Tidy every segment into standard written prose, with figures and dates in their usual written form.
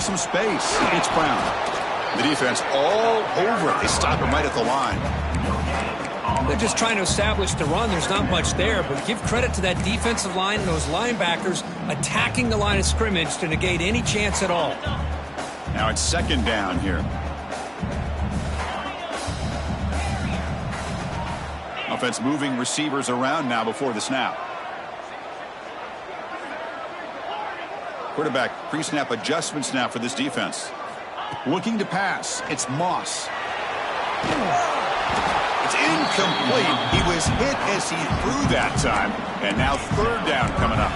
clear some space. It's Brown. The defense all over it. They stop him right at the line. They're just trying to establish the run. There's not much there, but give credit to that defensive line and those linebackers attacking the line of scrimmage to negate any chance at all. Now it's second down here. Offense moving receivers around now before the snap. Quarterback pre-snap adjustments now for this defense. Looking to pass. It's Moss. It's incomplete. He was hit as he threw that time. And now third down coming up.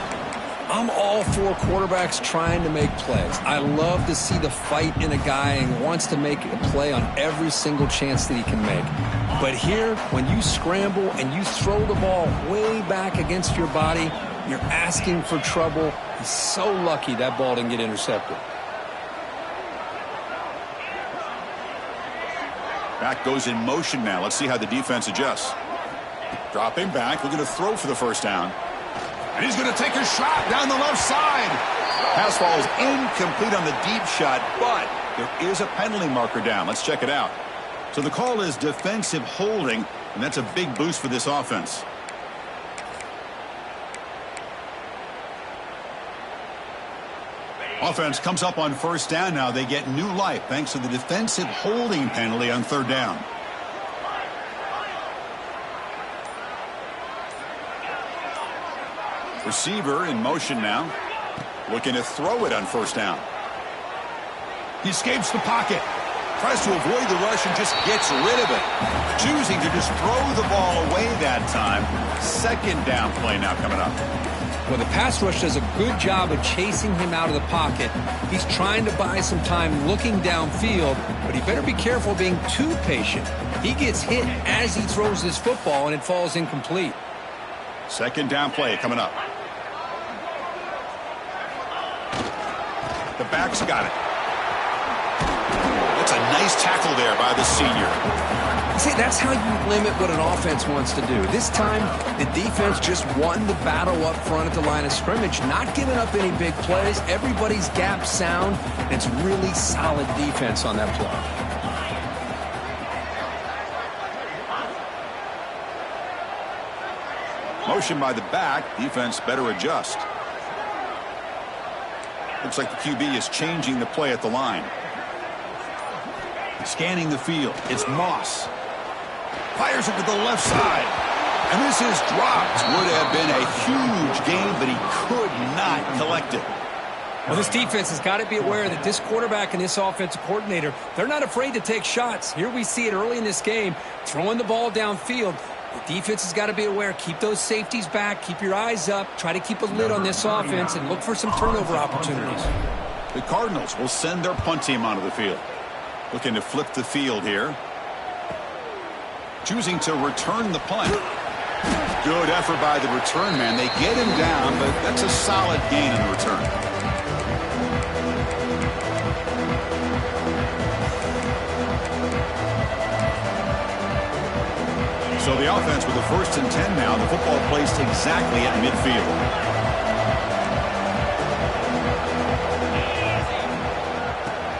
I'm all for quarterbacks trying to make plays. I love to see the fight in a guy and wants to make a play on every single chance that he can make. But here, when you scramble and you throw the ball way back against your body, you're asking for trouble. He's so lucky that ball didn't get intercepted. Back goes in motion now. Let's see how the defense adjusts. Dropping back, looking to throw for the first down. And he's going to take a shot down the left side. Pass ball is incomplete on the deep shot, but there is a penalty marker down. Let's check it out. So the call is defensive holding, and that's a big boost for this offense. Offense comes up on first down now. They get new life thanks to the defensive holding penalty on third down. Receiver in motion now. Looking to throw it on first down. He escapes the pocket. Tries to avoid the rush and just gets rid of it. Choosing to just throw the ball away that time. Second down play now coming up. Well, the pass rush does a good job of chasing him out of the pocket. He's trying to buy some time looking downfield, but he better be careful being too patient. He gets hit as he throws this football, and it falls incomplete. Second down play coming up. The back's got it. That's a nice tackle there by the senior. See, that's how you limit what an offense wants to do. This time, the defense just won the battle up front at the line of scrimmage, not giving up any big plays. Everybody's gap sound. It's really solid defense on that play. Motion by the back. Defense better adjust. Looks like the QB is changing the play at the line. Scanning the field. It's Moss. Fires it to the left side. And this is dropped. Would have been a huge gain, but he could not collect it. Well, this defense has got to be aware that this quarterback and this offensive coordinator, they're not afraid to take shots. Here we see it early in this game, throwing the ball downfield. The defense has got to be aware. Keep those safeties back. Keep your eyes up. Try to keep a lid on this offense and look for some turnover opportunities. The Cardinals will send their punt team onto the field. Looking to flip the field here. Choosing to return the punt. Good effort by the return man. They get him down, but that's a solid gain in the return. So the offense with the 1st and 10 now. The football placed exactly at midfield.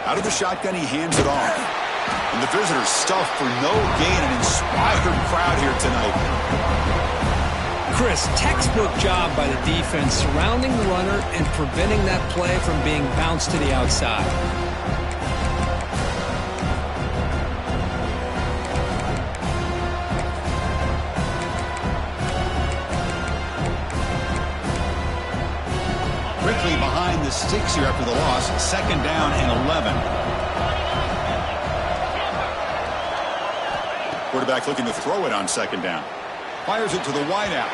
Out of the shotgun, he hands it off. And the visitors stuffed for no gain. An inspired crowd here tonight. Chris, textbook job by the defense surrounding the runner and preventing that play from being bounced to the outside. Quickly behind the sticks here after the loss. Second down and 11. Quarterback looking to throw it on second down. Fires it to the wideout.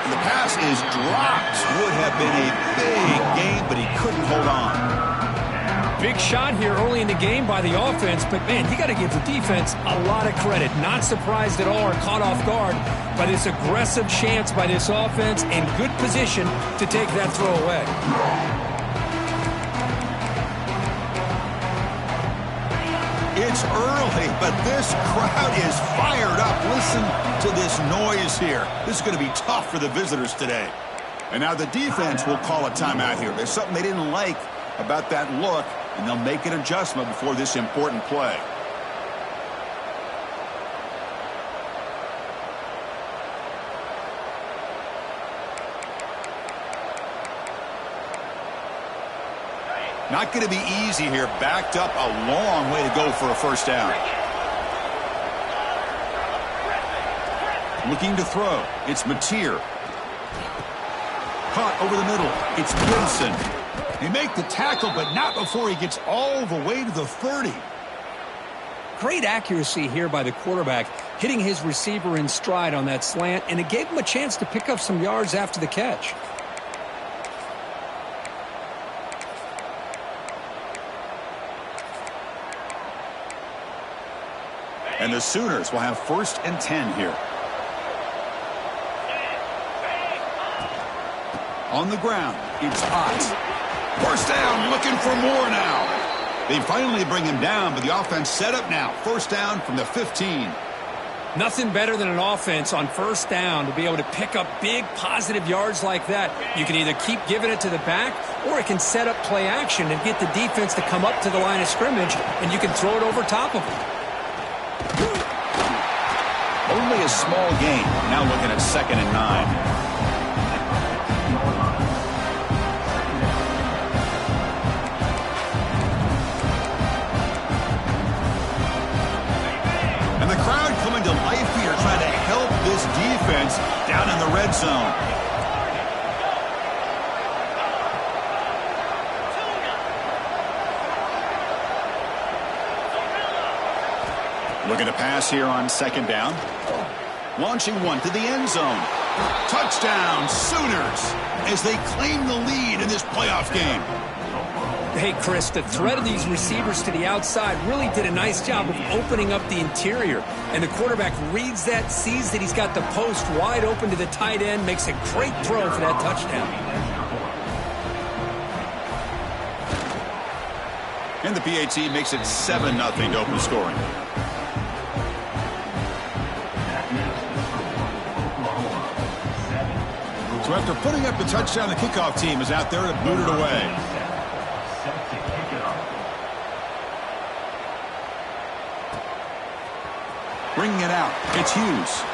And the pass is dropped. Would have been a big gain, but he couldn't hold on. Big shot here early in the game by the offense, but man, you got to give the defense a lot of credit. Not surprised at all or caught off guard by this aggressive chance by this offense in good position to take that throw away. It's early, but this crowd is fired up. Listen to this noise here. This is going to be tough for the visitors today. And now the defense will call a timeout here. There's something they didn't like about that look and they'll make an adjustment before this important play. Not going to be easy here. Backed up a long way to go for a first down. Looking to throw. It's Mateer. Caught over the middle. It's Gibson. They make the tackle, but not before he gets all the way to the 30. Great accuracy here by the quarterback, hitting his receiver in stride on that slant, and it gave him a chance to pick up some yards after the catch. And the Sooners will have 1st and 10 here. On the ground, it's Ott. 1st down, looking for more now. They finally bring him down, but the offense set up now. 1st down from the 15. Nothing better than an offense on 1st down to be able to pick up big positive yards like that. You can either keep giving it to the back, or it can set up play action and get the defense to come up to the line of scrimmage, and you can throw it over top of them. Only a small gain. Now looking at 2nd and 9. And the crowd coming to life here, trying to help this defense down in the red zone. Looking to pass here on 2nd down. Launching one to the end zone. Touchdown, Sooners, as they claim the lead in this playoff game. Hey, Chris, the threat of these receivers to the outside really did a nice job of opening up the interior. And the quarterback reads that, sees that he's got the post wide open to the tight end, makes a great throw for that touchdown. And the PAT makes it 7-0 to open scoring. So after putting up the touchdown, the kickoff team is out there to boot it away. Bringing it out, it's Hughes.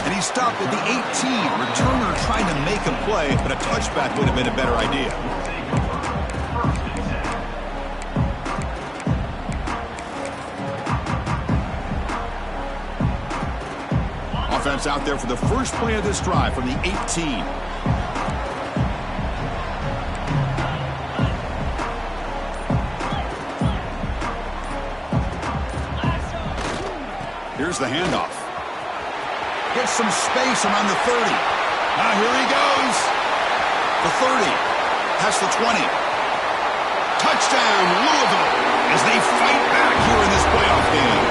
And he stopped at the 18. Returner trying to make a play, but a touchback would have been a better idea. Offense out there for the first play of this drive from the 18. Here's the handoff. Gets some space around the 30. Now here he goes. The 30. Past the 20. Touchdown, Louisville, as they fight back here in this playoff game.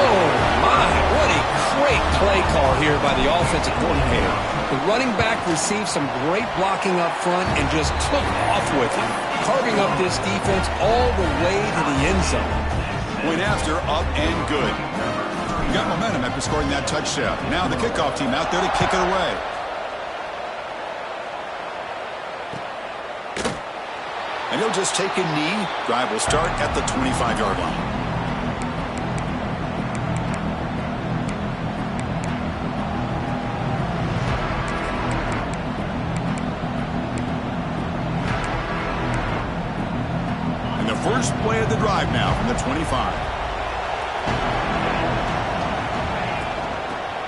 Oh, my. What a great play call here by the offensive coordinator. The running back received some great blocking up front and just took off with it, carving up this defense all the way to the end zone. Point after, up and good. You got momentum after scoring that touchdown. Now the kickoff team out there to kick it away. And he'll just take a knee. Drive will start at the 25-yard line. First play of the drive now from the 25.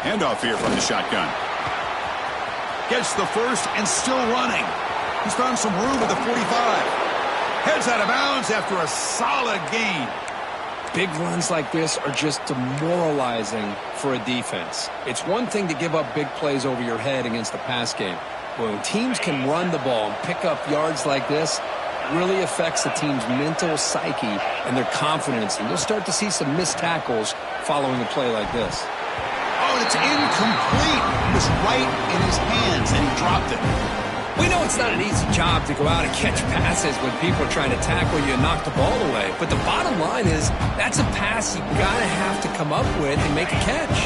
Handoff here from the shotgun. Gets the first and still running. He's found some room at the 45. Heads out of bounds after a solid gain. Big runs like this are just demoralizing for a defense. It's one thing to give up big plays over your head against the pass game. But when teams can run the ball and pick up yards like this, really affects the team's mental psyche and their confidence. And you'll start to see some missed tackles following a play like this. Oh, and it's incomplete. It was right in his hands, and he dropped it. We know it's not an easy job to go out and catch passes when people are trying to tackle you and knock the ball away. But the bottom line is that's a pass you got to have to come up with and make a catch.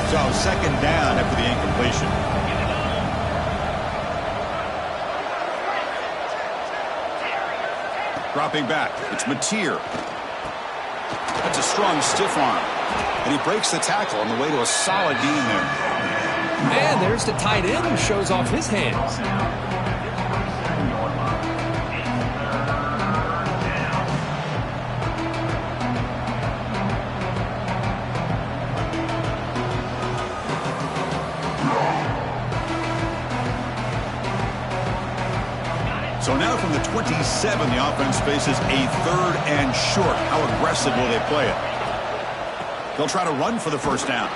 So 2nd down after the incompletion. Dropping back, it's Mateer. That's a strong stiff arm. And he breaks the tackle on the way to a solid gain there. And there's the tight end who shows off his hands. So now from the 27, the offense faces a 3rd and short. How aggressive will they play it? They'll try to run for the first down.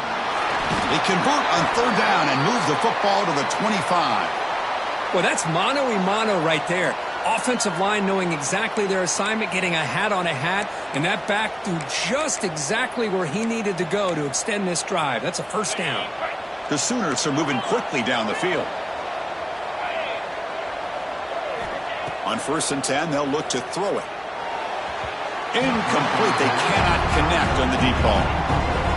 They convert on 3rd down and move the football to the 25. Well, that's mano-a-mano right there. Offensive line knowing exactly their assignment, getting a hat on a hat, and that back threw just exactly where he needed to go to extend this drive. That's a first down. The Sooners are moving quickly down the field. On 1st and 10, they'll look to throw it. Incomplete. They cannot connect on the deep ball.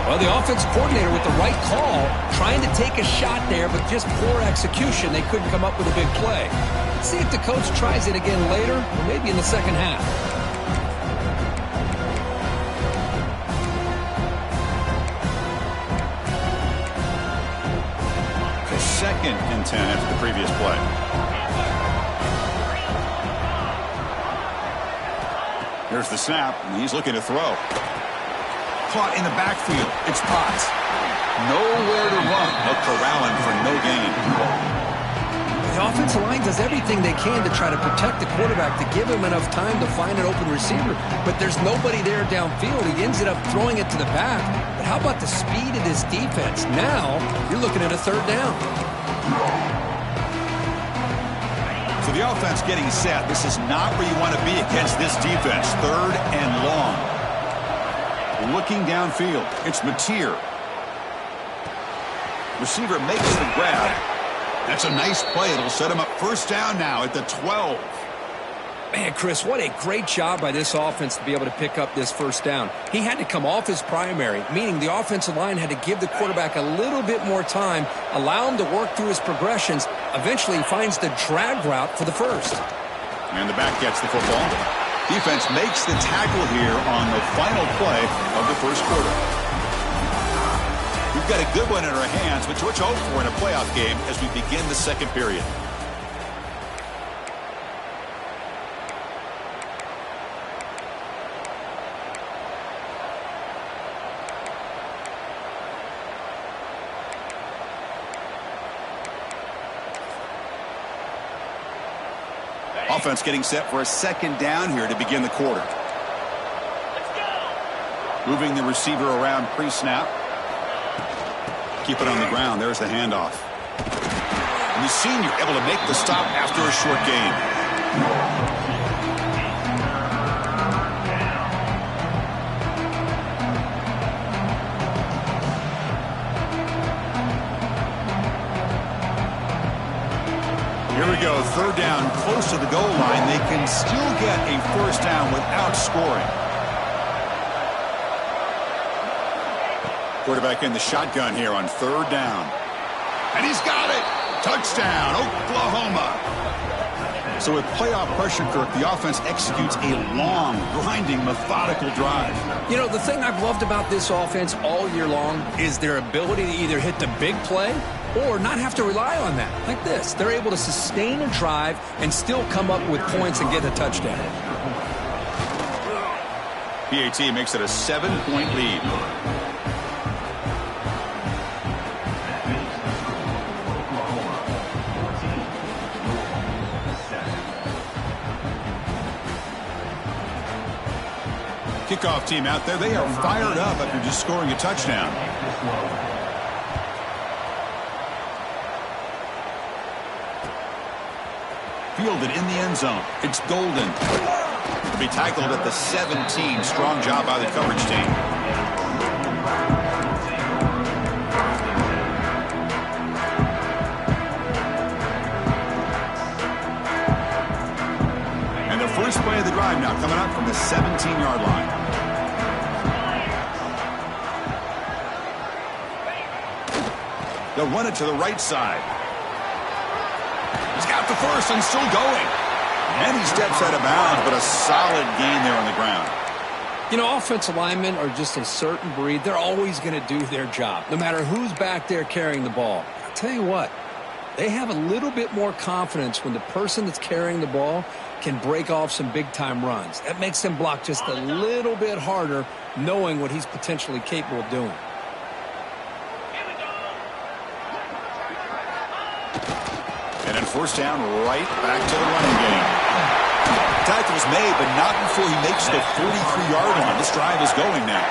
Well, the offense coordinator with the right call, trying to take a shot there, but just poor execution. They couldn't come up with a big play. Let's see if the coach tries it again later, or maybe in the second half. The 2nd and 10 after the previous play. Here's the snap, and he's looking to throw. Caught in the backfield. It's Potts. Nowhere to run. A corralling for no gain. The offensive line does everything they can to try to protect the quarterback, to give him enough time to find an open receiver. But there's nobody there downfield. He ends up throwing it to the back. But how about the speed of this defense? Now you're looking at a 3rd down. So the offense getting set. This is not where you want to be against this defense. 3rd and long. Looking downfield. It's Mateer. Receiver makes the grab. That's a nice play. It'll set him up first down now at the 12. Man, Chris, what a great job by this offense to be able to pick up this first down. He had to come off his primary, meaning the offensive line had to give the quarterback a little bit more time, allow him to work through his progressions. Eventually, he finds the drag route for the first. And the back gets the football. Defense makes the tackle here on the final play of the first quarter. We've got a good one in our hands, which we're hoping for in a playoff game as we begin the second period. Offense getting set for a 2nd down here to begin the quarter. Moving the receiver around pre-snap. Keep it on the ground. There's the handoff. And the senior able to make the stop after a short gain. Here we go, 3rd down, close to the goal line. They can still get a first down without scoring. Quarterback in the shotgun here on 3rd down. And he's got it! Touchdown, Oklahoma! So with playoff pressure, Kirk, the offense executes a long, grinding, methodical drive. You know, the thing I've loved about this offense all year long is their ability to either hit the big play or not have to rely on that. Like this, they're able to sustain a drive and still come up with points and get a touchdown. PAT makes it a 7-point lead. Kickoff team out there, they are fired up after just scoring a touchdown. Fielded in the end zone. It's Golden. To be tackled at the 17. Strong job by the coverage team. And the first play of the drive now coming up from the 17-yard line. They'll run it to the right side. He's got the first and still going. And he steps out of bounds, but a solid gain there on the ground. You know, offensive linemen are just a certain breed. They're always going to do their job, no matter who's back there carrying the ball. I'll tell you what, they have a little bit more confidence when the person that's carrying the ball can break off some big-time runs. That makes them block just a little bit harder, knowing what he's potentially capable of doing. And then first down, right back to the running game. Tackle's made, but not before he makes the 43-yard line. This drive is going now.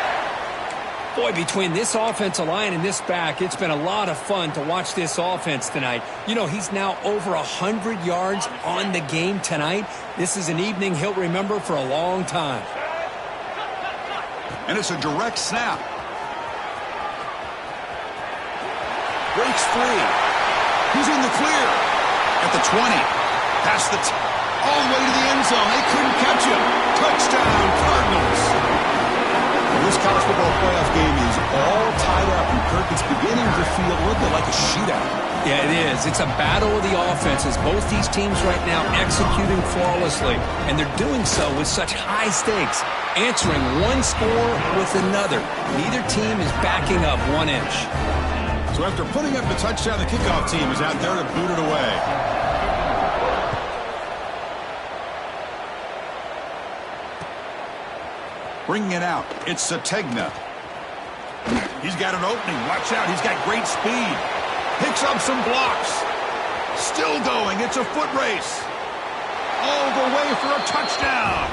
Boy, between this offensive line and this back, it's been a lot of fun to watch this offense tonight. You know, he's now over 100 yards on the game tonight. This is an evening he'll remember for a long time. And it's a direct snap. Breaks free. He's in the clear. At the 20. Past the all the way to the end zone. They couldn't catch him. Touchdown, Cardinals. This college football playoff game is all tied up, and Kirk, it's beginning to feel a little bit like a shootout. Yeah, it is. It's a battle of the offenses. Both these teams right now executing flawlessly, and they're doing so with such high stakes, answering one score with another. Neither team is backing up 1 inch. So after putting up the touchdown, the kickoff team is out there to boot it away. Bringing it out, it's Sategna. He's got an opening. Watch out, he's got great speed. Picks up some blocks. Still going, it's a foot race. All the way for a touchdown.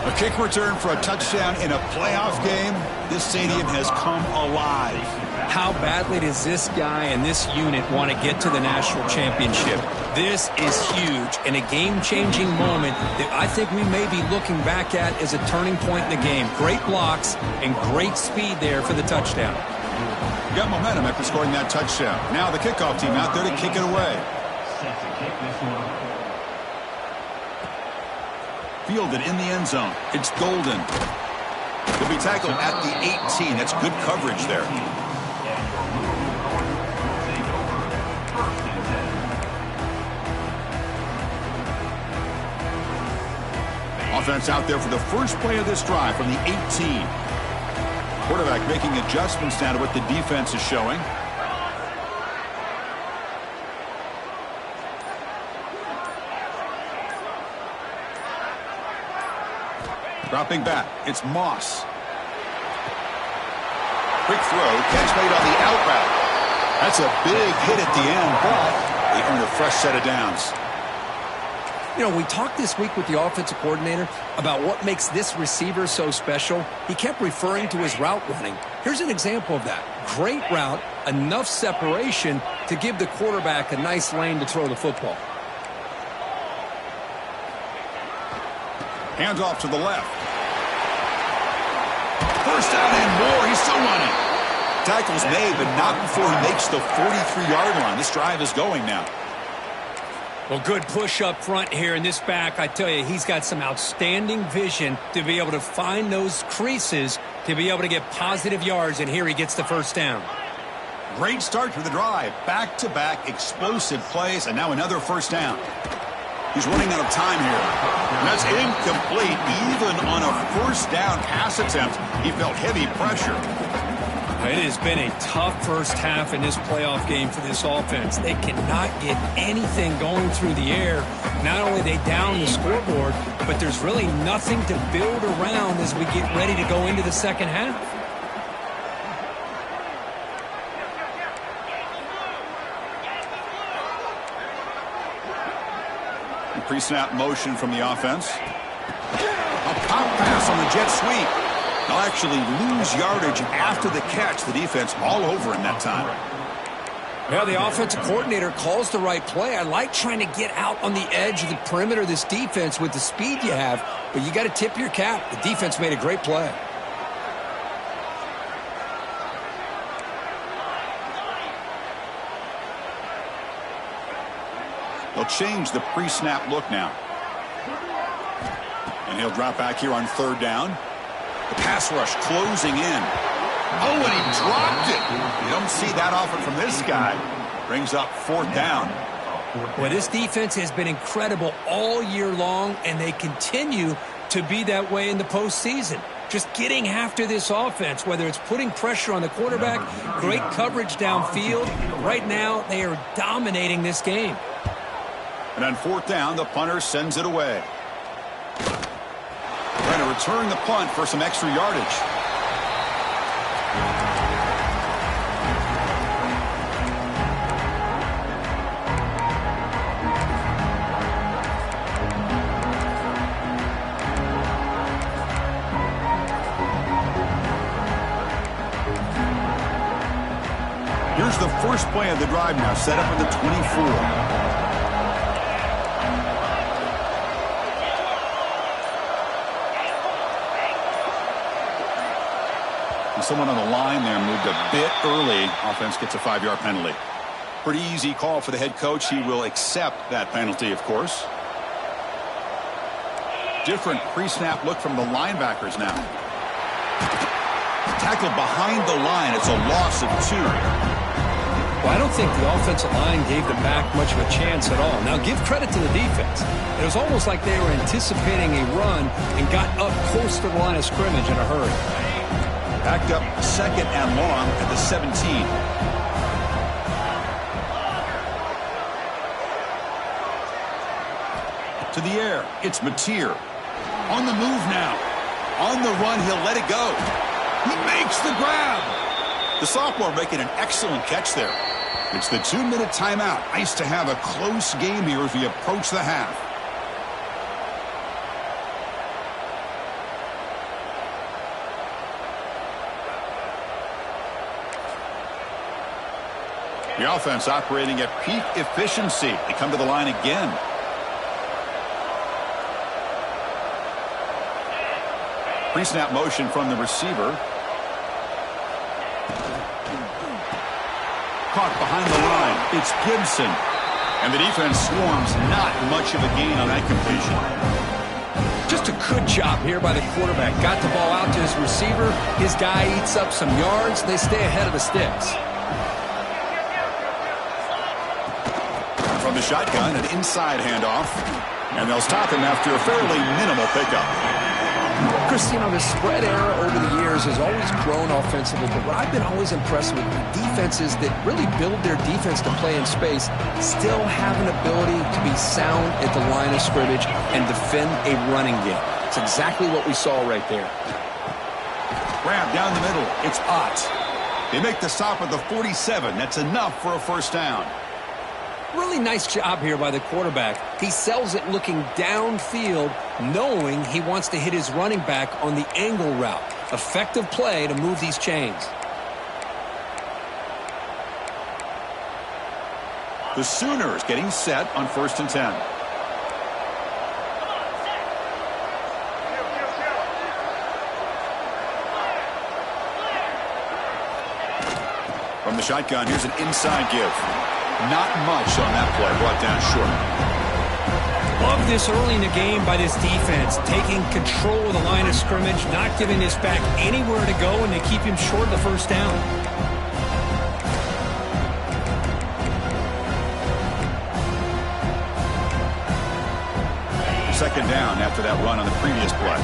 A kick return for a touchdown in a playoff game. This stadium has come alive. How badly does this guy and this unit want to get to the national championship? This is huge and a game-changing moment that I think we may be looking back at as a turning point in the game. Great blocks and great speed there for the touchdown. Got momentum after scoring that touchdown. Now the kickoff team out there to kick it away. Fielded in the end zone. It's Golden. He'll be tackled at the 18. That's good coverage there. Offense out there for the first play of this drive from the 18. Quarterback making adjustments now to what the defense is showing. Dropping back, it's Moss. Quick throw, catch made on the out route. That's a big hit at the end, but they earn a fresh set of downs. You know, we talked this week with the offensive coordinator about what makes this receiver so special. He kept referring to his route running. Here's an example of that. Great route, enough separation to give the quarterback a nice lane to throw the football. Hands off to the left. First down and more. He's still running. Tackle's made, but not before he makes the 43-yard line. This drive is going now. Well, good push up front here in this back. I tell you, he's got some outstanding vision to be able to find those creases to be able to get positive yards, and here he gets the first down. Great start to the drive. Back-to-back explosive plays, and now another first down. He's running out of time here. And that's incomplete. Even on a first down pass attempt, he felt heavy pressure. It has been a tough first half in this playoff game for this offense. They cannot get anything going through the air. Not only are they down the scoreboard, but there's really nothing to build around as we get ready to go into the second half. Pre-snap motion from the offense. A pop pass on the jet sweep. They'll actually lose yardage after the catch. The defense all over him that time. Yeah, the offensive coordinator calls the right play. I like trying to get out on the edge of the perimeter of this defense with the speed you have, but you got to tip your cap. The defense made a great play. They'll change the pre-snap look now. And he'll drop back here on third down. The pass rush closing in. Oh, and he dropped it. You don't see that often from this guy. Brings up fourth down. Well, this defense has been incredible all year long, and they continue to be that way in the postseason. Just getting after this offense, whether it's putting pressure on the quarterback, great coverage downfield. Right now, they are dominating this game. And on fourth down, the punter sends it away. Trying to return the punt for some extra yardage. Here's the first play of the drive now, set up at the 24. Someone on the line there moved a bit early. Offense gets a 5-yard penalty. Pretty easy call for the head coach. He will accept that penalty, of course. Different pre-snap look from the linebackers now. Tackled behind the line. It's a loss of 2. Well, I don't think the offensive line gave them back much of a chance at all. Now, give credit to the defense. It was almost like they were anticipating a run and got up close to the line of scrimmage in a hurry. Backed up second and long at the 17. To the air, it's Ncaa. On the move now. On the run, he'll let it go. He makes the grab. The sophomore making an excellent catch there. It's the 2-minute timeout. Nice to have a close game here as we approach the half. The offense operating at peak efficiency. They come to the line again. Pre-snap motion from the receiver. Caught behind the line. It's Gibson. And the defense swarms. Not much of a gain on that completion. Just a good job here by the quarterback. Got the ball out to his receiver. His guy eats up some yards. They stay ahead of the sticks. From the shotgun, an inside handoff. And they'll stop him after a fairly minimal pickup. Chris, you know, the spread era over the years has always grown offensively, but what I've been always impressed with defenses that really build their defense to play in space still have an ability to be sound at the line of scrimmage and defend a running game. It's exactly what we saw right there. Grab down the middle. It's Ott. They make the stop at the 47. That's enough for a first down. Really nice job here by the quarterback. He sells it looking downfield, knowing he wants to hit his running back on the angle route. Effective play to move these chains. The Sooners getting set on 1st and 10. From the shotgun, here's an inside give. Not much on that play, brought down short. Love this early in the game by this defense, taking control of the line of scrimmage, not giving this back anywhere to go, and they keep him short of the first down. Second down after that run on the previous play.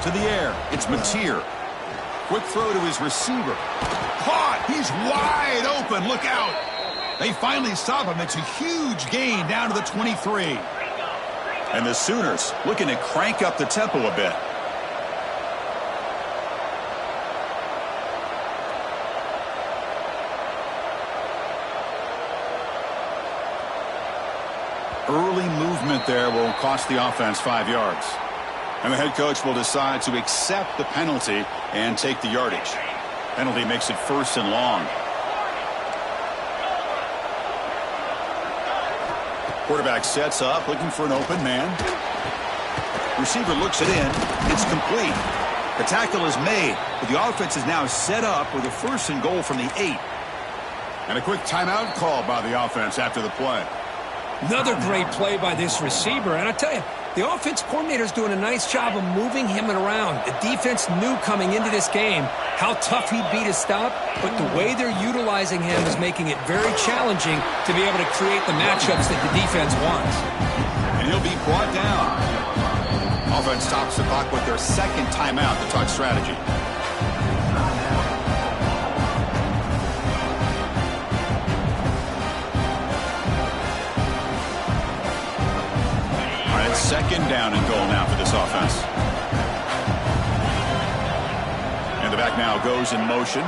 To the air, it's Ncaa. Quick throw to his receiver. Caught! He's wide open. Look out! They finally stop him. It's a huge gain down to the 23. And the Sooners looking to crank up the tempo a bit. Early movement there will cost the offense 5 yards. And the head coach will decide to accept the penalty and take the yardage. Penalty makes it 1st and long. Quarterback sets up, looking for an open man. Receiver looks it in. It's complete. The tackle is made, but the offense is now set up with a 1st and goal from the 8. And a quick timeout call by the offense after the play. Another great play by this receiver. And I tell you, the offense coordinator's doing a nice job of moving him around. The defense knew coming into this game how tough he'd be to stop, but the way they're utilizing him is making it very challenging to be able to create the matchups that the defense wants. And he'll be brought down. Offense stops the clock with their second timeout to talk strategy. Second down and goal now for this offense. And the back now goes in motion.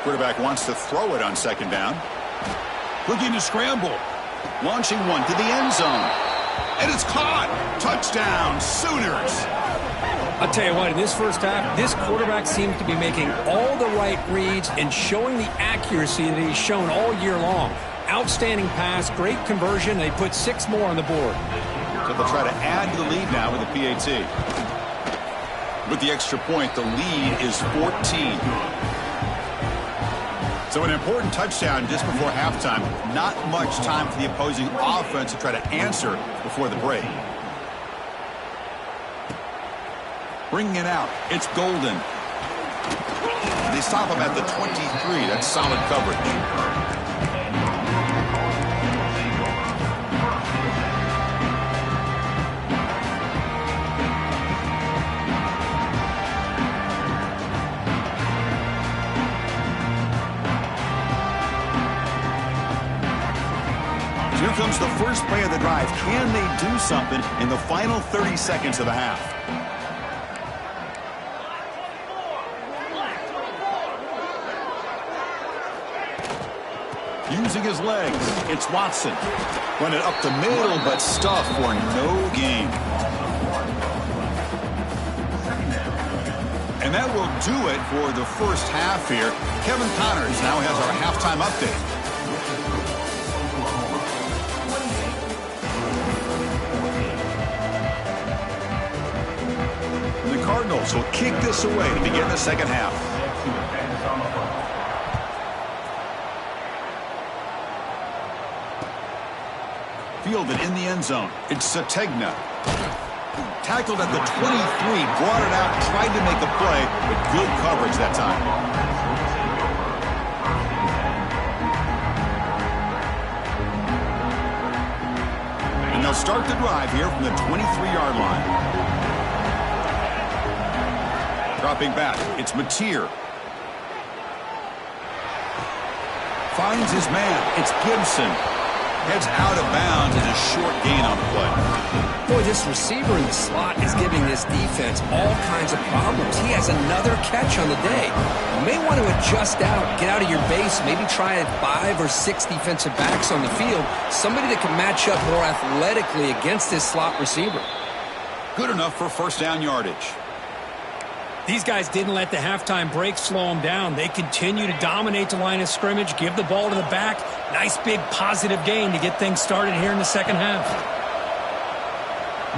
Quarterback wants to throw it on second down. Looking to scramble. Launching one to the end zone. And it's caught. Touchdown, Sooners. I'll tell you what, in this first half, this quarterback seems to be making all the right reads and showing the accuracy that he's shown all year long. Outstanding pass, great conversion. They put 6 more on the board. So they'll try to add to the lead now with a PAT. With the extra point, the lead is 14. So an important touchdown just before halftime. Not much time for the opposing offense to try to answer before the break. Bringing it out. It's Golden. They stop him at the 23. That's solid coverage. Here comes the first play of the drive. Can they do something in the final 30 seconds of the half? Using his legs, it's Watson. Run it up the middle, but stuffed for no gain. And that will do it for the first half here. Kevin Connors now has our halftime update. The Cardinals will kick this away to begin the second half. Fielded in the end zone. It's Sategna. Tackled at the 23, brought it out, tried to make a play, but good coverage that time. And they'll start the drive here from the 23-yard line. Dropping back, it's Mateer. Finds his man, it's Gibson. Heads out of bounds and a short gain on the play. Boy, this receiver in the slot is giving this defense all kinds of problems. He has another catch on the day. You may want to adjust out, get out of your base, maybe try 5 or 6 defensive backs on the field. Somebody that can match up more athletically against this slot receiver. Good enough for first down yardage. These guys didn't let the halftime break slow them down. They continue to dominate the line of scrimmage, give the ball to the back. Nice big positive gain to get things started here in the second half.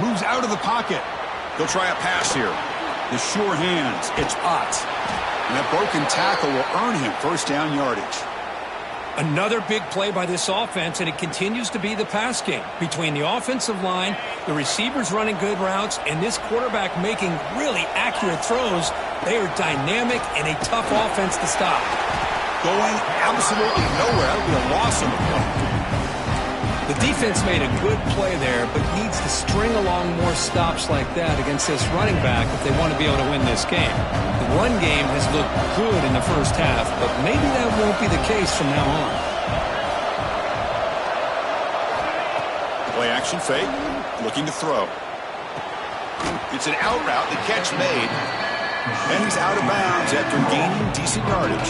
Moves out of the pocket. They'll try a pass here. The sure hands. It's Ott. And that broken tackle will earn him first down yardage. Another big play by this offense, and it continues to be the pass game. Between the offensive line, the receivers running good routes, and this quarterback making really accurate throws, they are dynamic and a tough offense to stop. Going absolutely nowhere. That'll be a loss on the play. The defense made a good play there, but needs to string along more stops like that against this running back if they want to be able to win this game. The run game has looked good in the first half, but maybe that won't be the case from now on. Play action fake, looking to throw. It's an out route, the catch made, and he's out of bounds after gaining decent yardage.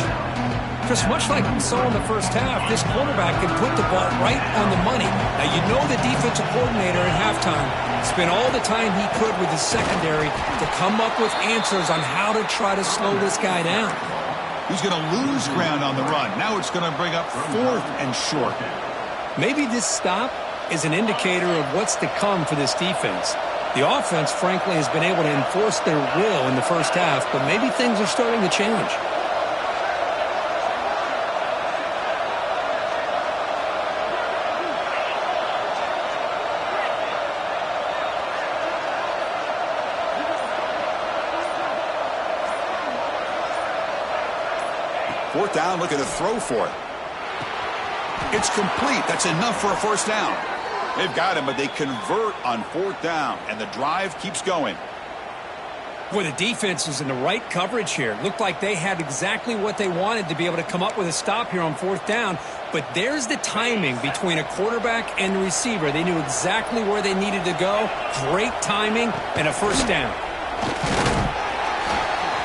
Just much like we saw in the first half, this quarterback can put the ball right on the money. Now, you know the defensive coordinator at halftime spent all the time he could with his secondary to come up with answers on how to try to slow this guy down. He's going to lose ground on the run. Now it's going to bring up 4th and short. Maybe this stop is an indicator of what's to come for this defense. The offense, frankly, has been able to enforce their will in the first half, but maybe things are starting to change. Fourth down, looking to throw for it. It's complete. That's enough for a first down. They've got him, but they convert on fourth down, and the drive keeps going. Boy, the defense is in the right coverage here. Looked like they had exactly what they wanted to be able to come up with a stop here on fourth down. But there's the timing between a quarterback and the receiver. They knew exactly where they needed to go. Great timing and a first down.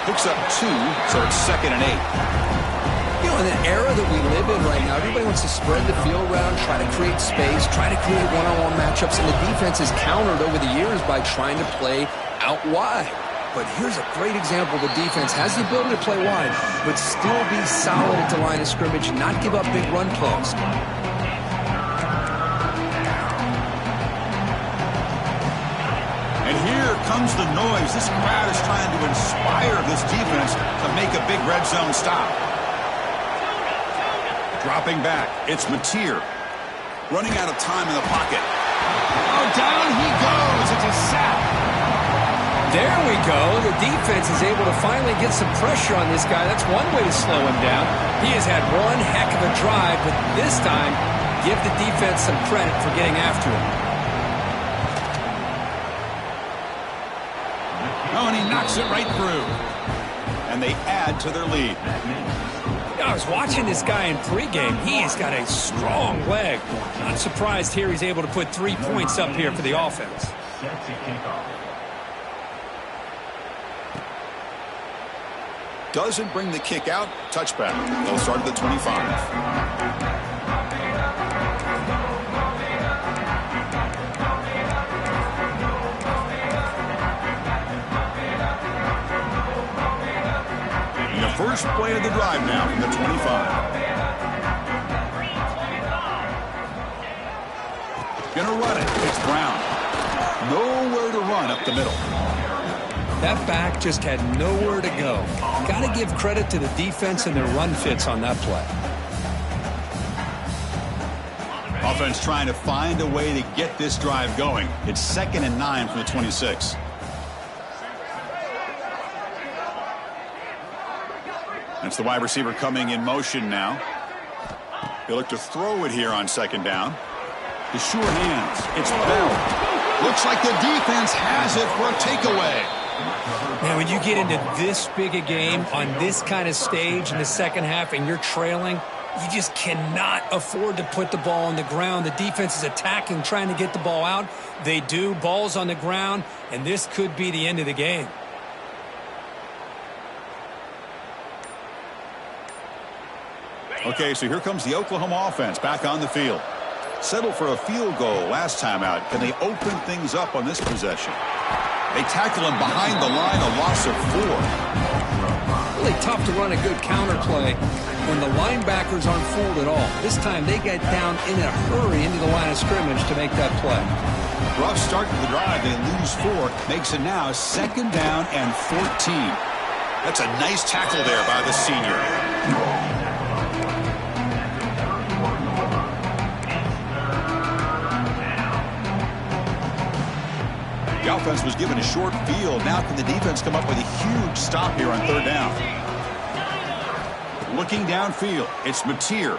Picks up 2, so it's 2nd and 8. You know, in the era that we live in right now, everybody wants to spread the field around, try to create space, try to create one-on-one matchups, and the defense has countered over the years by trying to play out wide. But here's a great example. The defense has the ability to play wide, but still be solid at the line of scrimmage and not give up big run plays. And here comes the noise. This crowd is trying to inspire this defense to make a big red zone stop. Dropping back, it's Mateer. Running out of time in the pocket. Oh, down he goes. It's a sack. There we go. The defense is able to finally get some pressure on this guy. That's one way to slow him down. He has had one heck of a drive, but this time, give the defense some credit for getting after him. Oh, and he knocks it right through. And they add to their lead. I was watching this guy in pregame. He has got a strong leg. Not surprised here he's able to put 3 points up here for the offense. Doesn't bring the kick out. Touchback. They'll start at the 25. And the first play of the drive now from the 25. Gonna run it. It's Brown. Nowhere to run up the middle. That back just had nowhere to go. Got to give credit to the defense and their run fits on that play. Offense trying to find a way to get this drive going. It's 2nd and 9 from the 26. That's the wide receiver coming in motion now. He'll look to throw it here on 2nd down. The sure hands. It's Bell. Looks like the defense has it for a takeaway. Now, when you get into this big a game on this kind of stage in the second half and you're trailing, you just cannot afford to put the ball on the ground. The defense is attacking, trying to get the ball out. They do. Ball's on the ground, and this could be the end of the game. Okay, so here comes the Oklahoma offense back on the field. Settled for a field goal last time out. Can they open things up on this possession? They tackle him behind the line, a loss of 4. Really tough to run a good counter play when the linebackers aren't fooled at all. This time they get down in a hurry into the line of scrimmage to make that play. Rough start to the drive. They lose 4. Makes it now 2nd down and 14. That's a nice tackle there by the senior. The offense was given a short field. Now can the defense come up with a huge stop here on 3rd down? Looking downfield, it's Mateer.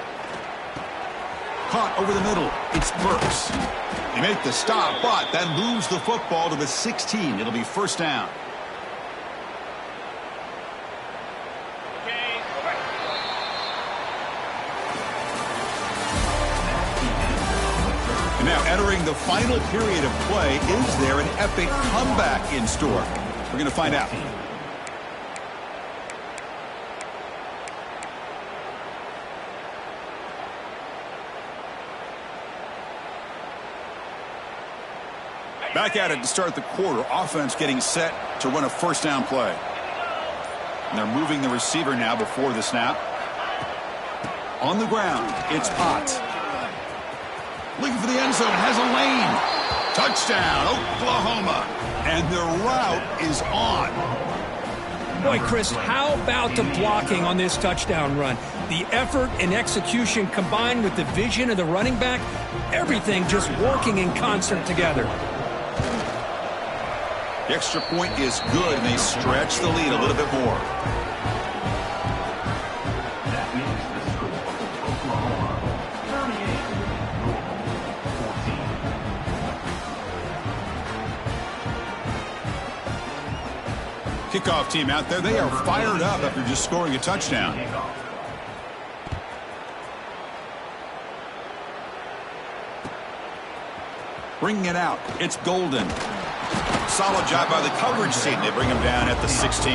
Caught over the middle, it's Burks. They make the stop, but that moves the football to the 16. It'll be 1st down. Now entering the final period of play, is there an epic comeback in store? We're going to find out. Back at it to start the quarter. Offense getting set to run a 1st down play. And they're moving the receiver now before the snap. On the ground, it's Potts. Looking for the end zone, has a lane. Touchdown, Oklahoma. And the route is on. Boy, Chris, how about the blocking on this touchdown run? The effort and execution combined with the vision of the running back, everything just working in concert together. The extra point is good, and they stretch the lead a little bit more. Kickoff team out there, they are fired up after just scoring a touchdown. Bringing it out, it's Golden. Solid job by the coverage team. They bring him down at the 16.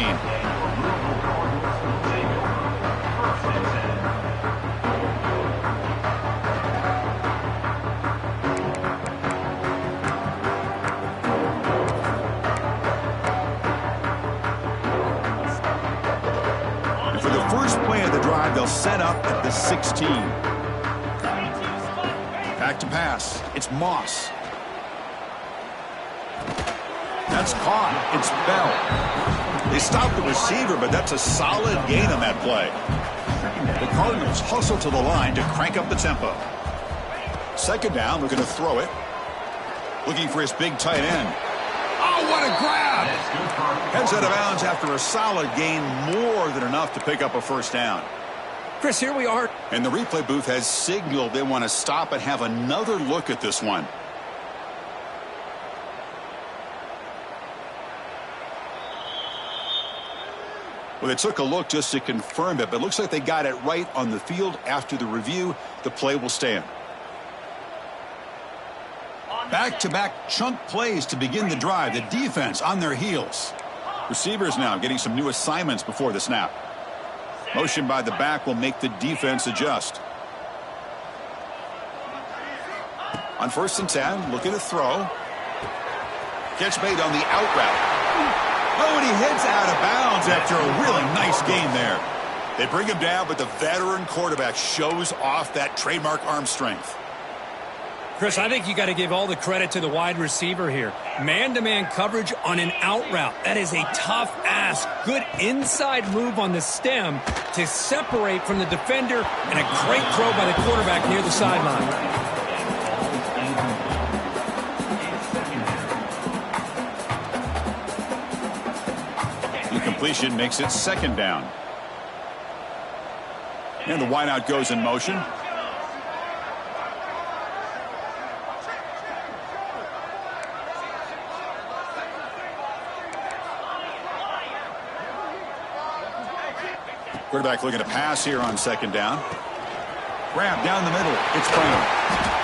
And for the first play of the drive, they'll set up at the 16. Back to pass. It's Moss. That's caught. It's Bell. They stopped the receiver, but that's a solid gain on that play. The Cardinals hustle to the line to crank up the tempo. Second down, looking to throw it. Looking for his big tight end. Oh, what a grab! Heads out of bounds after a solid gain, more than enough to pick up a first down. Chris, here we are. And the replay booth has signaled they want to stop and have another look at this one. Well, they took a look just to confirm it, but it looks like they got it right on the field. After the review, the play will stand. Back-to-back chunk plays to begin the drive. The defense on their heels. Receivers now getting some new assignments before the snap. Motion by the back will make the defense adjust. On 1st and 10, looking to throw. Catch made on the out route. Oh, and he heads out of bounds after a really nice game there. They bring him down, but the veteran quarterback shows off that trademark arm strength. Chris, I think you got to give all the credit to the wide receiver here. Man-to-man coverage on an out route. That is a tough ask. Good inside move on the stem to separate from the defender, and a great throw by the quarterback near the sideline. Completion makes it second down. And the wideout goes in motion. Quarterback looking to pass here on second down. Grab down the middle. It's Brown.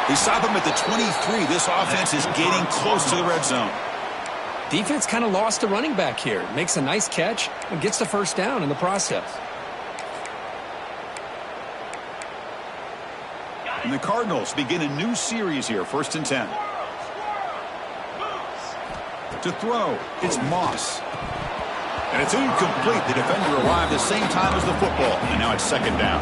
They stop him at the 23. This offense is getting close to the red zone. Defense kind of lost a running back here. Makes a nice catch and gets the first down in the process. And the Cardinals begin a new series here, 1st and 10. To throw, it's Moss. And it's incomplete. The defender arrived the same time as the football, and now it's second down.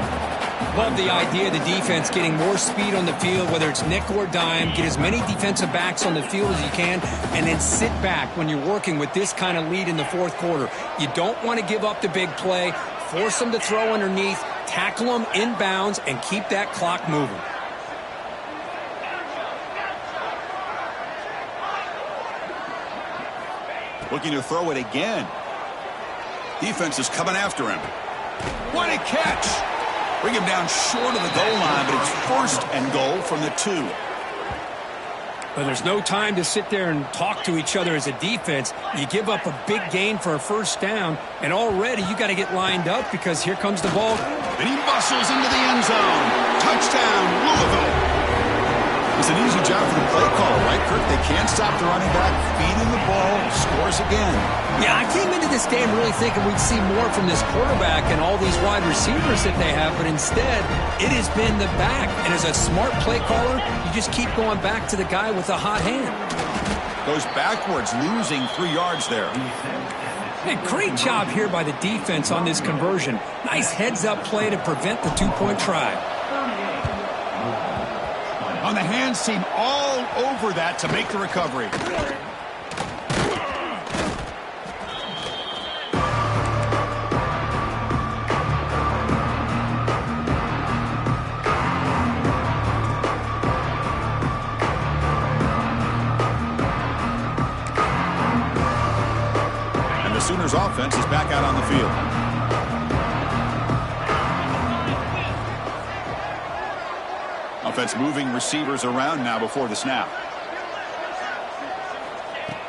Love the idea of the defense getting more speed on the field, whether it's nickel or dime. Get as many defensive backs on the field as you can, and then sit back when you're working with this kind of lead in the fourth quarter. You don't want to give up the big play. Force them to throw underneath, tackle them inbounds, and keep that clock moving. Looking to throw it again. Defense is coming after him. What a catch! Bring him down short of the goal line, but it's 1st and goal from the 2. But there's no time to sit there and talk to each other as a defense. You give up a big gain for a first down, and already you got to get lined up because here comes the ball. And he bustles into the end zone. Touchdown, Louisville. It's an easy job for the play caller, right, Kirk? They can't stop the running back, feed him the ball, scores again. Yeah, I came into this game really thinking we'd see more from this quarterback and all these wide receivers that they have, but instead, it has been the back. And as a smart play caller, you just keep going back to the guy with the hot hand. Goes backwards, losing 3 yards there. Hey, great job here by the defense on this conversion. Nice heads-up play to prevent the two-point try. On the hands team, all over that to make the recovery. And the Sooners offense is back out on the field. Offense moving receivers around now before the snap.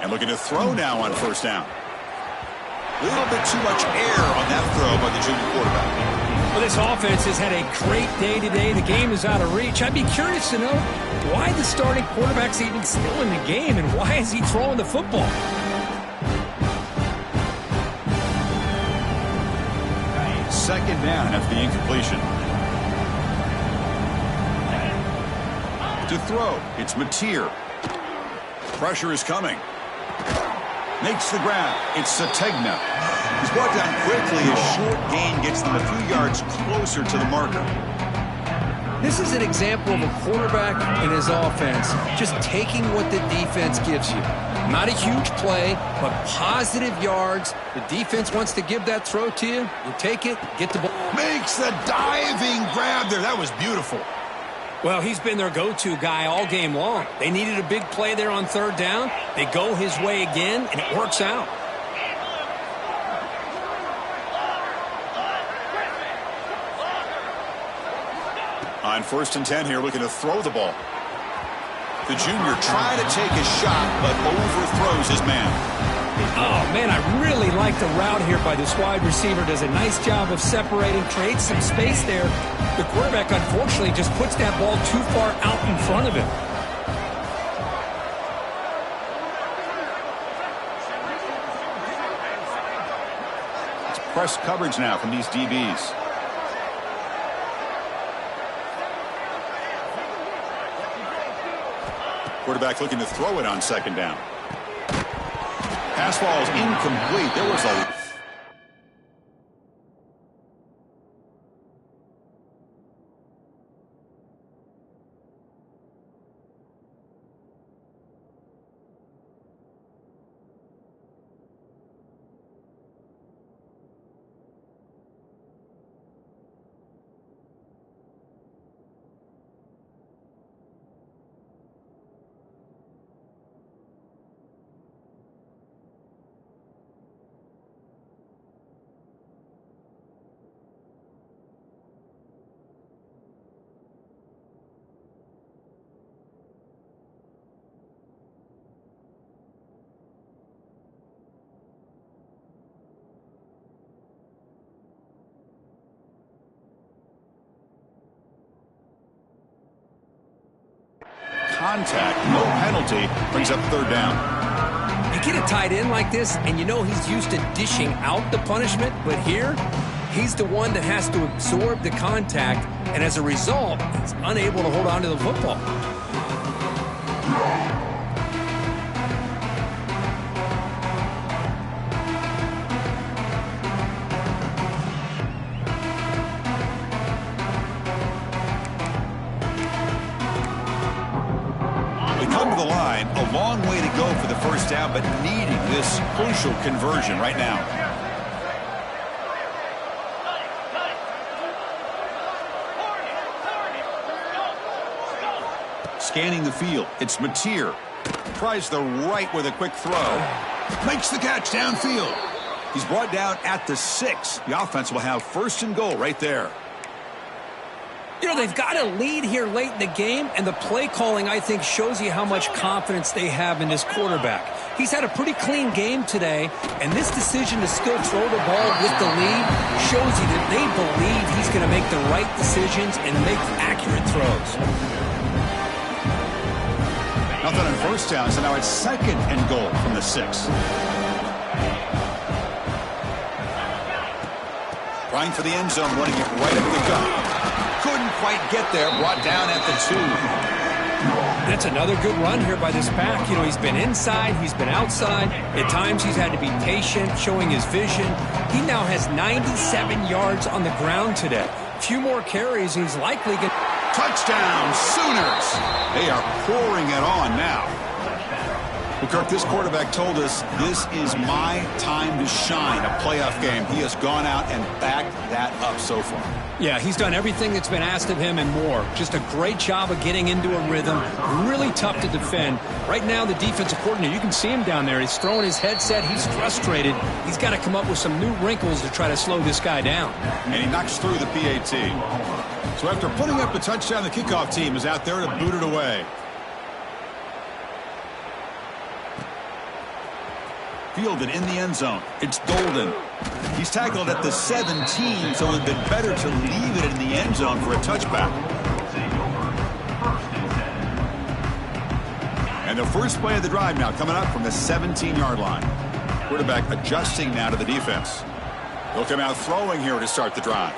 And looking to throw now on 1st down. A little bit too much air on that throw by the junior quarterback. Well, this offense has had a great day today. The game is out of reach. I'd be curious to know why the starting quarterback's even still in the game and why is he throwing the football? Second down after the incompletion. To throw, it's Mateer. Pressure is coming. Makes the grab. It's Sategna. He's brought down quickly. A short gain gets them a few yards closer to the marker. This is an example of a quarterback and his offense just taking what the defense gives you. Not a huge play, but positive yards. The defense wants to give that throw to you. You take it, get the ball. Makes the diving grab there. That was beautiful. Well, he's been their go-to guy all game long. They needed a big play there on third down. They go his way again, and it works out. On 1st and 10 here, looking to throw the ball. The junior trying to take a shot, but overthrows his man. Oh, man, I really like the route here by this wide receiver. Does a nice job of separating, creates some space there. The quarterback, unfortunately, just puts that ball too far out in front of him. It's press coverage now from these DBs. Quarterback looking to throw it on 2nd down. Pass ball is incomplete. There was a... Contact, no penalty, brings up 3rd down. You get a tight end like this, and you know he's used to dishing out the punishment, but here, he's the one that has to absorb the contact, and as a result, he's unable to hold on to the football. A long way to go for the 1st down, but needing this crucial conversion right now. Scanning the field, it's Mateer. Tries the right with a quick throw. Makes the catch downfield. He's brought down at the 6. The offense will have 1st and goal right there. You know, they've got a lead here late in the game, and the play calling, I think, shows you how much confidence they have in this quarterback. He's had a pretty clean game today, and this decision to still throw the ball with the lead shows you that they believe he's going to make the right decisions and make accurate throws. Nothing on 1st down, so now it's 2nd and goal from the 6. Trying for the end zone, running it right up the gut. Couldn't quite get there, brought down at the 2. That's another good run here by this back. You know, he's been inside, he's been outside. At times he's had to be patient, showing his vision. He now has 97 yards on the ground today. A few more carries, and he's likely going to... Touchdown, Sooners! They are pouring it on now. Well, Kirk, this quarterback told us this is my time to shine, a playoff game. He has gone out and backed that up so far. Yeah, he's done everything that's been asked of him and more. Just a great job of getting into a rhythm. Really tough to defend. Right now, the defensive coordinator, you can see him down there. He's throwing his headset. He's frustrated. He's got to come up with some new wrinkles to try to slow this guy down. And he knocks through the PAT. So after putting up the touchdown, the kickoff team is out there to boot it away. Fielded in the end zone. It's Golden. He's tackled at the 17, so it would have been better to leave it in the end zone for a touchback. And the first play of the drive now coming up from the 17-yard line. Quarterback adjusting now to the defense. He'll come out throwing here to start the drive.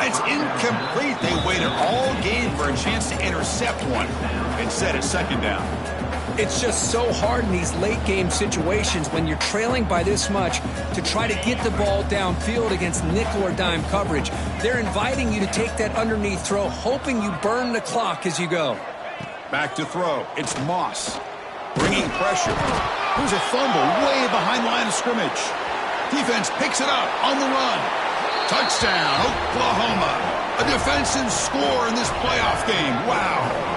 It's incomplete. They waited all game for a chance to intercept one. Instead, it's second down. It's just so hard in these late game situations when you're trailing by this much to try to get the ball downfield against nickel or dime coverage. They're inviting you to take that underneath throw, hoping you burn the clock as you go. Back to throw. It's Moss. Bringing pressure. There's a fumble way behind line of scrimmage. Defense picks it up on the run. Touchdown, Oklahoma. A defensive score in this playoff game. Wow.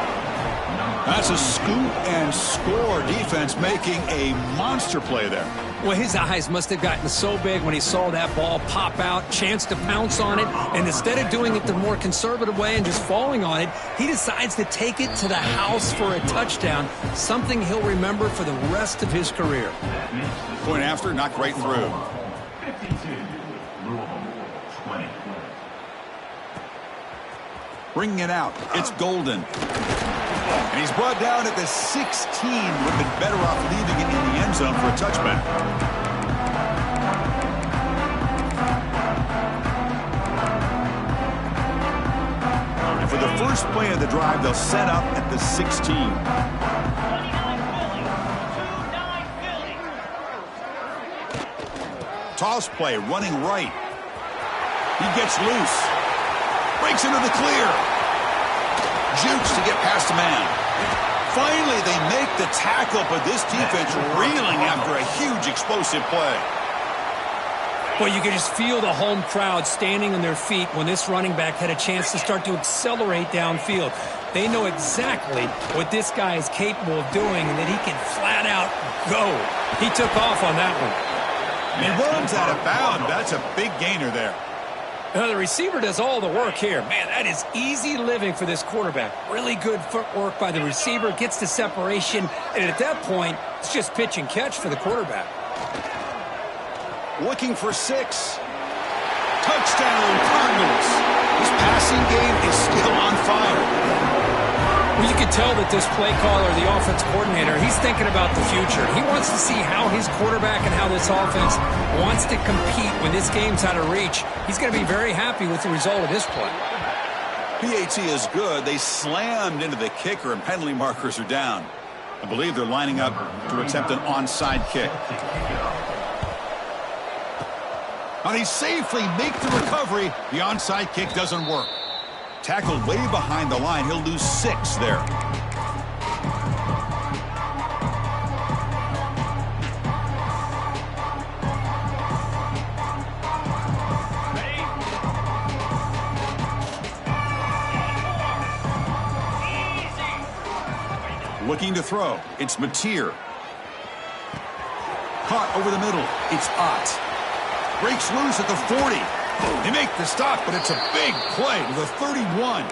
That's a scoop and score. Defense making a monster play there. Well, his eyes must have gotten so big when he saw that ball pop out, chance to pounce on it, and instead of doing it the more conservative way and just falling on it, he decides to take it to the house for a touchdown, something he'll remember for the rest of his career. Point after, knocked right through. 52, Louisville, 20. Bringing it out. It's Golden. And he's brought down at the 16. Would have been better off leaving it in the end zone for a touchback. And for the first play of the drive, they'll set up at the 16. Toss play, running right. He gets loose. Breaks into the clear. Jukes to get past a man. Finally, they make the tackle, but this defense reeling after a huge explosive play. Well, you could just feel the home crowd standing on their feet when this running back had a chance to start to accelerate downfield. They know exactly what this guy is capable of doing and that he can flat out go. He took off on that one. He runs out of bounds. That's a big gainer there. The receiver does all the work here. Man, that is easy living for this quarterback. Really good footwork by the receiver, gets the separation, and at that point, it's just pitch and catch for the quarterback. Looking for 6. Touchdown, Cardinals. This passing game is still on fire. Well, you can tell that this play caller, the offense coordinator, he's thinking about the future. He wants to see how his quarterback and how this offense wants to compete when this game's out of reach. He's going to be very happy with the result of this play. PAT is good. They slammed into the kicker, and penalty markers are down. I believe they're lining up to attempt an onside kick. And he safely makes the recovery. The onside kick doesn't work. Tackled way behind the line. He'll lose 6 there. Looking to throw. It's Mateer. Caught over the middle. It's Ott. Breaks loose at the 40. They make the stop, but it's a big play to the 31.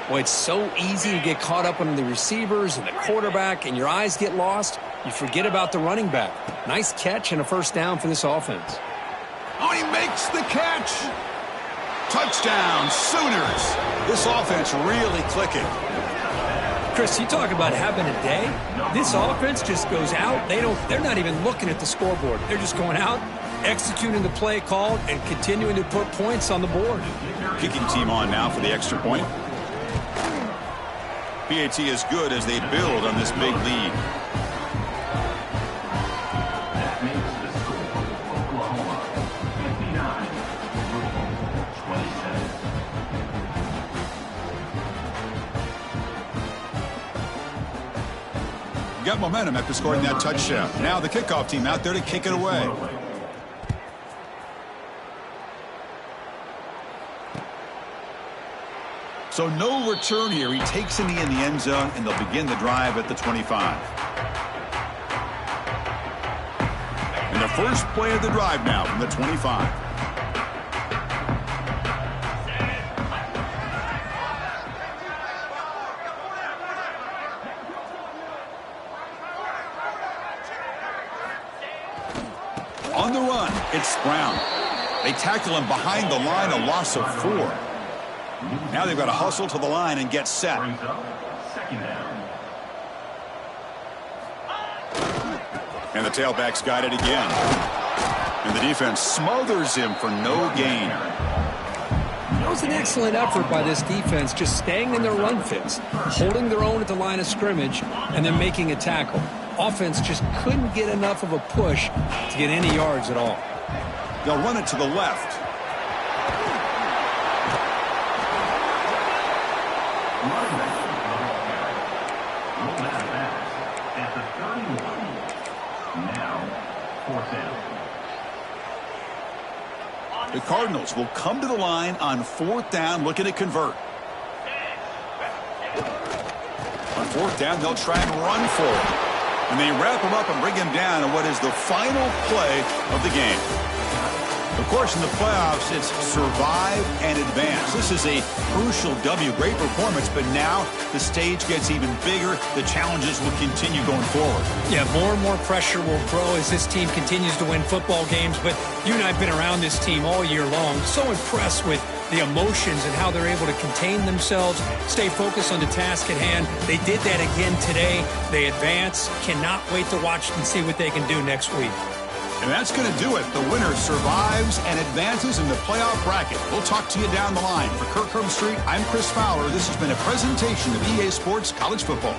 Well, it's so easy to get caught up on the receivers and the quarterback, and your eyes get lost. You forget about the running back. Nice catch and a first down for this offense. Oh, he makes the catch. Touchdown, Sooners. This offense really clicking. Chris, you talk about having a day. This offense just goes out. They're not even looking at the scoreboard. They're just going out, executing the play called, and continuing to put points on the board. Kicking team on now for the extra point. PAT is good as they build on this big lead. That makes the score Oklahoma 59, Louisville 27. Got momentum after scoring that touchdown. Now the kickoff team out there to kick it away. So no return here. He takes in the end zone, and they'll begin the drive at the 25. And the first play of the drive now from the 25. On the run, it's Brown. They tackle him behind the line, a loss of 4. Now they've got to hustle to the line and get set. Brings up second down. And the tailback's got it again. And the defense smothers him for no gain. It was an excellent effort by this defense, just staying in their run fits, holding their own at the line of scrimmage, and then making a tackle. Offense just couldn't get enough of a push to get any yards at all. They'll run it to the left. Rolled out of bounds at the 31. Now, fourth down. The Cardinals will come to the line on 4th down, looking to convert. On 4th down, they'll try and run for it. And they wrap him up and bring him down in what is the final play of the game. Of course, in the playoffs, it's survive and advance. This is a crucial W. Great performance, but now the stage gets even bigger. The challenges will continue going forward. Yeah, more and more pressure will grow as this team continues to win football games. But you and I have been around this team all year long. So impressed with the emotions and how they're able to contain themselves, stay focused on the task at hand. They did that again today. They advance. Cannot wait to watch and see what they can do next week. And that's going to do it. The winner survives and advances in the playoff bracket. We'll talk to you down the line. For Kirk Street, I'm Chris Fowler. This has been a presentation of EA Sports College Football.